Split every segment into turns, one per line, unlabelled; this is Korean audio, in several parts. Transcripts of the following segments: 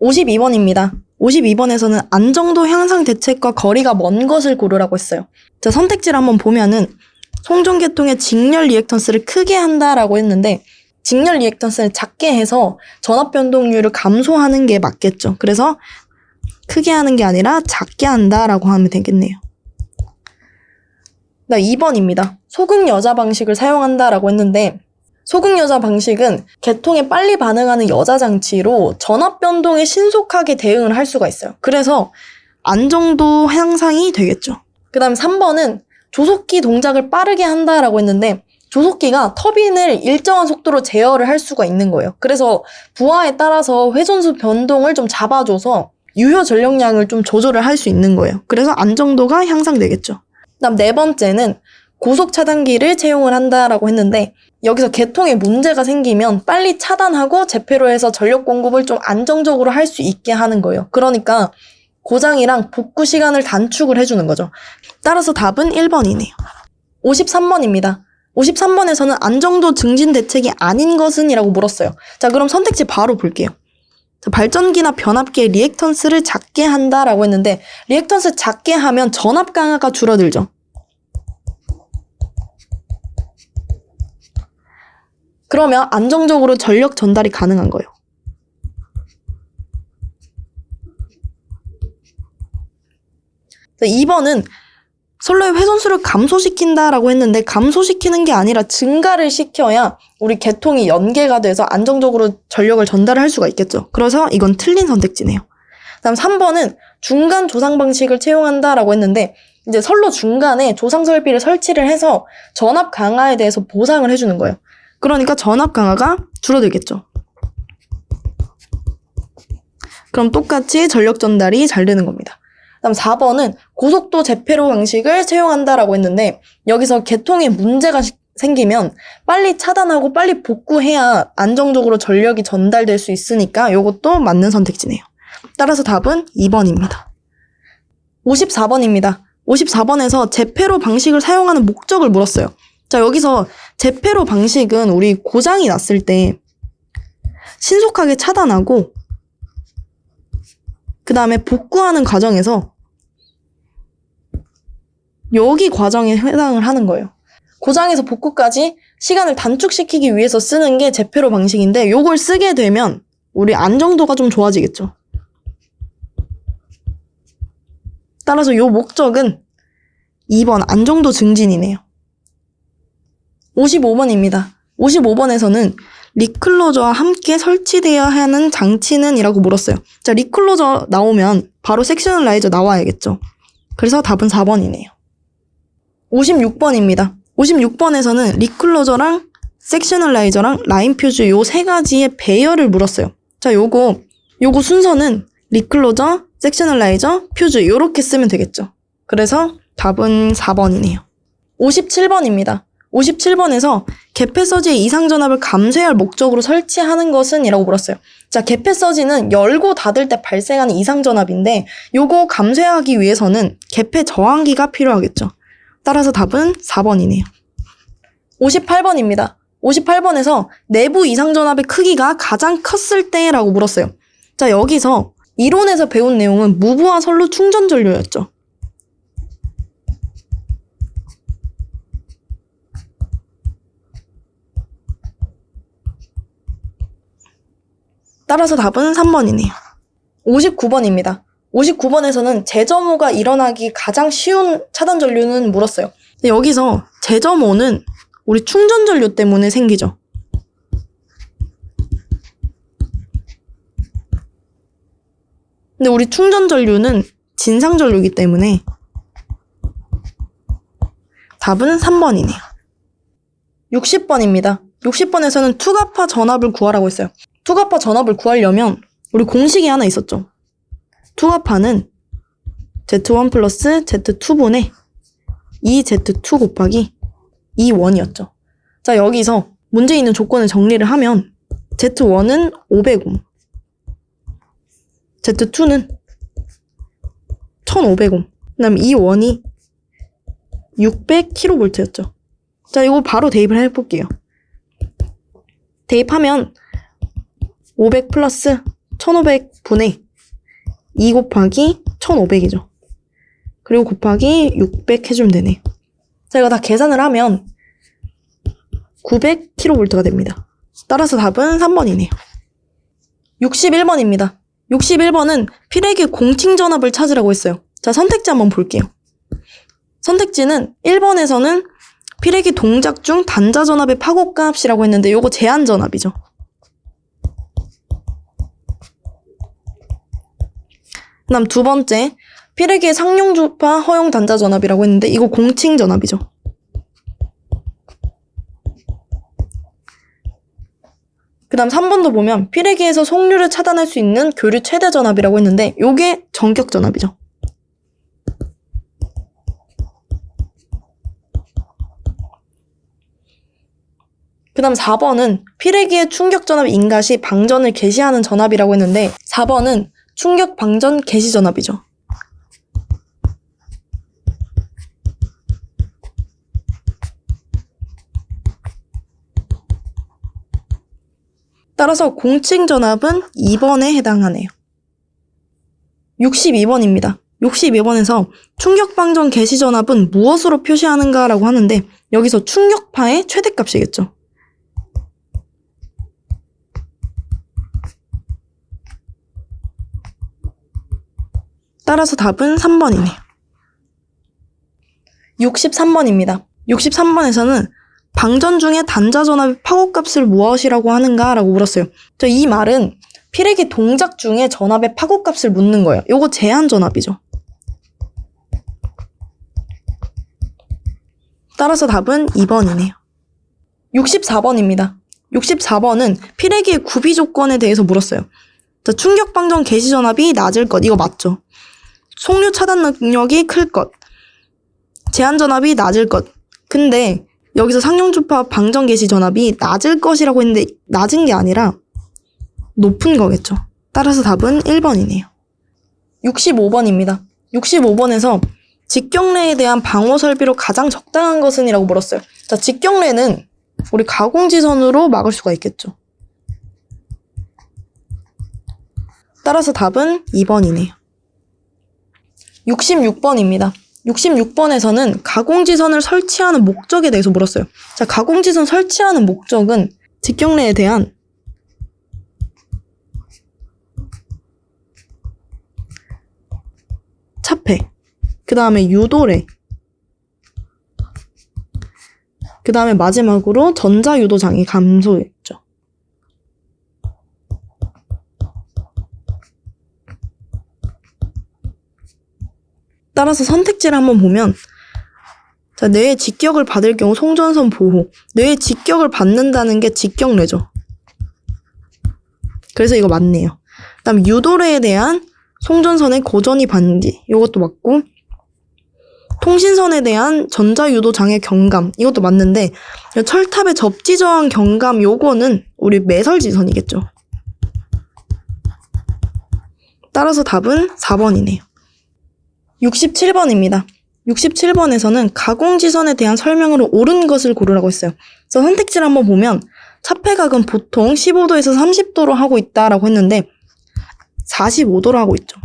52번입니다. 52번에서는 안정도 향상 대책과 거리가 먼 것을 고르라고 했어요. 자, 선택지를 한번 보면은 송전계통의 직렬 리액턴스를 크게 한다라고 했는데 직렬 리액턴스를 작게 해서 전압 변동률을 감소하는 게 맞겠죠. 그래서 크게 하는 게 아니라 작게 한다라고 하면 되겠네요. 2번입니다. 소극여자 방식을 사용한다라고 했는데 소극여자 방식은 계통에 빨리 반응하는 여자 장치로 전압 변동에 신속하게 대응을 할 수가 있어요. 그래서 안정도 향상이 되겠죠. 그 다음 3번은 조속기 동작을 빠르게 한다라고 했는데 조속기가 터빈을 일정한 속도로 제어를 할 수가 있는 거예요. 그래서 부하에 따라서 회전수 변동을 좀 잡아줘서 유효 전력량을 좀 조절을 할 수 있는 거예요. 그래서 안정도가 향상되겠죠. 그다음 4번째는 고속 차단기를 채용을 한다라고 했는데 여기서 계통에 문제가 생기면 빨리 차단하고 재폐로 해서 전력 공급을 좀 안정적으로 할 수 있게 하는 거예요. 그러니까 고장이랑 복구 시간을 단축을 해주는 거죠. 따라서 답은 1번이네요. 53번입니다. 53번에서는 안정도 증진 대책이 아닌 것은? 이라고 물었어요. 자, 그럼 선택지 바로 볼게요. 자, 발전기나 변압기의 리액턴스를 작게 한다라고 했는데 리액턴스 작게 하면 전압 강화가 줄어들죠. 그러면 안정적으로 전력 전달이 가능한 거예요. 자, 2번은 선로의 회전수를 감소시킨다라고 했는데 감소시키는 게 아니라 증가를 시켜야 우리 계통이 연계가 돼서 안정적으로 전력을 전달할 수가 있겠죠. 그래서 이건 틀린 선택지네요. 다음 3번은 중간 조상 방식을 채용한다라고 했는데 이제 선로 중간에 조상 설비를 설치를 해서 전압 강화에 대해서 보상을 해주는 거예요. 그러니까 전압 강화가 줄어들겠죠. 그럼 똑같이 전력 전달이 잘 되는 겁니다. 다음 4번은 고속도 재폐로 방식을 채용한다라고 했는데 여기서 계통에 문제가 생기면 빨리 차단하고 빨리 복구해야 안정적으로 전력이 전달될 수 있으니까 이것도 맞는 선택지네요. 따라서 답은 2번입니다. 54번입니다. 54번에서 재폐로 방식을 사용하는 목적을 물었어요. 자, 여기서 재폐로 방식은 우리 고장이 났을 때 신속하게 차단하고 그 다음에 복구하는 과정에서 여기 과정에 해당을 하는 거예요. 고장에서 복구까지 시간을 단축시키기 위해서 쓰는 게 재폐로 방식인데 요걸 쓰게 되면 우리 안정도가 좀 좋아지겠죠. 따라서 요 목적은 2번 안정도 증진이네요. 55번입니다. 55번에서는 리클로저와 함께 설치되어야 하는 장치는? 이라고 물었어요. 자, 리클로저 나오면 바로 섹셔널라이저 나와야겠죠. 그래서 답은 4번이네요. 56번입니다. 56번에서는 리클로저랑 섹셔널라이저랑 라인 퓨즈 요 세 가지의 배열을 물었어요. 자, 요거 순서는 리클로저, 섹셔널라이저, 퓨즈 요렇게 쓰면 되겠죠. 그래서 답은 4번이네요. 57번입니다. 57번에서 개폐서지의 이상전압을 감소할 목적으로 설치하는 것은? 이라고 물었어요. 자, 개폐서지는 열고 닫을 때 발생하는 이상전압인데 요거 감소하기 위해서는 개폐 저항기가 필요하겠죠. 따라서 답은 4번이네요. 58번입니다. 58번에서 내부 이상전압의 크기가 가장 컸을 때? 라고 물었어요. 자, 여기서 이론에서 배운 내용은 무부하 선로 충전 전류였죠. 따라서 답은 3번이네요. 59번입니다. 59번에서는 재점호가 일어나기 가장 쉬운 차단 전류는 물었어요. 근데 여기서 재점호는 우리 충전 전류 때문에 생기죠. 근데 우리 충전 전류는 진상 전류이기 때문에 답은 3번이네요. 60번입니다. 60번에서는 투과파 전압을 구하라고 했어요. 투과파 전압을 구하려면 우리 공식이 하나 있었죠. 투과파는 Z1 플러스 Z2분의 2Z2 곱하기 2원이었죠. 자, 여기서 문제 있는 조건을 정리를 하면 Z1은 500옴, Z2는 1500옴, 그 다음에 2원이 600kV였죠. 자, 이거 바로 대입을 해볼게요. 대입하면 500 플러스 1500분의 2 곱하기 1500이죠. 그리고 곱하기 600 해주면 되네요. 자, 이거 다 계산을 하면 900kV가 됩니다. 따라서 답은 3번이네요. 61번입니다. 61번은 필에게 공칭전압을 찾으라고 했어요. 자, 선택지 한번 볼게요. 선택지는 1번에서는 필에게 동작 중 단자전압의 파고값이라고 했는데 요거 제한전압이죠. 그 다음 두 번째, 필에게 상용주파 허용 단자전압이라고 했는데 이거 공칭전압이죠. 그 다음 3번도 보면 필에게에서 속류를 차단할 수 있는 교류 최대 전압이라고 했는데 요게 전격 전압이죠. 그 다음 4번은 필에게의 충격 전압 인가 시 방전을 개시하는 전압이라고 했는데 4번은 충격 방전 개시 전압이죠. 따라서 공칭 전압은 2번에 해당하네요. 62번입니다. 62번에서 충격 방전 개시 전압은 무엇으로 표시하는가 라고 하는데 여기서 충격파의 최대값이겠죠. 따라서 답은 3번이네요. 63번입니다. 63번에서는 방전 중에 단자전압의 파고값을 무엇이라고 하는가 라고 물었어요. 이 말은 필에게 동작 중에 전압의 파고값을 묻는 거예요. 요거 제한전압이죠. 따라서 답은 2번이네요. 64번입니다. 64번은 필에게의 구비 조건에 대해서 물었어요. 자, 충격 방전 개시 전압이 낮을 것, 이거 맞죠? 속류 차단 능력이 클 것, 제한 전압이 낮을 것. 근데 여기서 상용주파 방전 개시 전압이 낮을 것이라고 했는데 낮은 게 아니라 높은 거겠죠. 따라서 답은 1번이네요. 65번입니다. 65번에서 직경례에 대한 방호 설비로 가장 적당한 것은? 이라고 물었어요. 자, 직경례는 우리 가공지선으로 막을 수가 있겠죠. 따라서 답은 2번이네요. 66번입니다. 66번에서는 가공지선을 설치하는 목적에 대해서 물었어요. 자, 가공지선 설치하는 목적은 직경례에 대한 차폐, 그 다음에 유도례, 그 다음에 마지막으로 전자유도장애 감소였죠. 따라서 선택지를 한번 보면 자, 뇌의 직격을 받을 경우 송전선 보호, 뇌의 직격을 받는다는 게 직경례죠. 그래서 이거 맞네요. 그 다음 유도례에 대한 송전선의 고전이 반지, 이것도 맞고 통신선에 대한 전자유도 장애 경감, 이것도 맞는데 철탑의 접지저항 경감 요거는 우리 매설지선이겠죠. 따라서 답은 4번이네요. 67번입니다. 67번에서는 가공지선에 대한 설명으로 옳은 것을 고르라고 했어요. 그래서 선택지를 한번 보면 차폐각은 보통 15도에서 30도로 하고 있다라고 했는데 45도로 하고 있죠.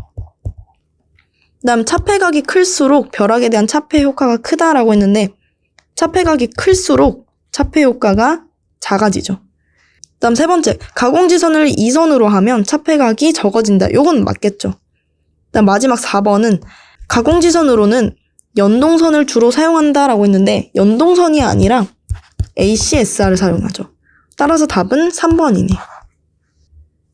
그 다음 차폐각이 클수록 벼락에 대한 차폐 효과가 크다라고 했는데 차폐각이 클수록 차폐 효과가 작아지죠. 그 다음 세 번째, 가공지선을 2선으로 하면 차폐각이 적어진다. 요건 맞겠죠. 그 다음 마지막 4번은 가공지선으로는 연동선을 주로 사용한다라고 했는데 연동선이 아니라 ACSR을 사용하죠. 따라서 답은 3번이네요.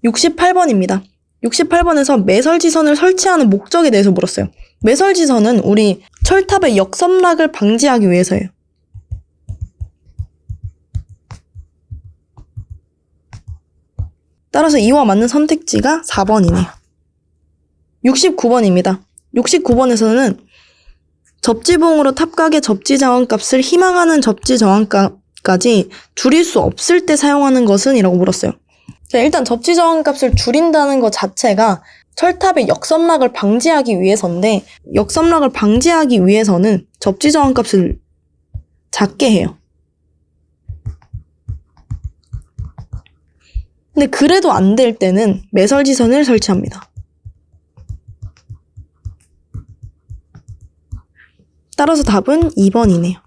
68번입니다. 68번에서 매설지선을 설치하는 목적에 대해서 물었어요. 매설지선은 우리 철탑의 역섬락을 방지하기 위해서예요. 따라서 이와 맞는 선택지가 4번이네요. 69번입니다. 69번에서는 접지봉으로 탑각의 접지저항값을 희망하는 접지저항값까지 줄일 수 없을 때 사용하는 것은? 이라고 물었어요. 자, 일단 접지저항값을 줄인다는 것 자체가 철탑의 역섬락을 방지하기 위해서인데 역섬락을 방지하기 위해서는 접지저항값을 작게 해요. 근데 그래도 안 될 때는 매설지선을 설치합니다. 따라서 답은 2번이네요.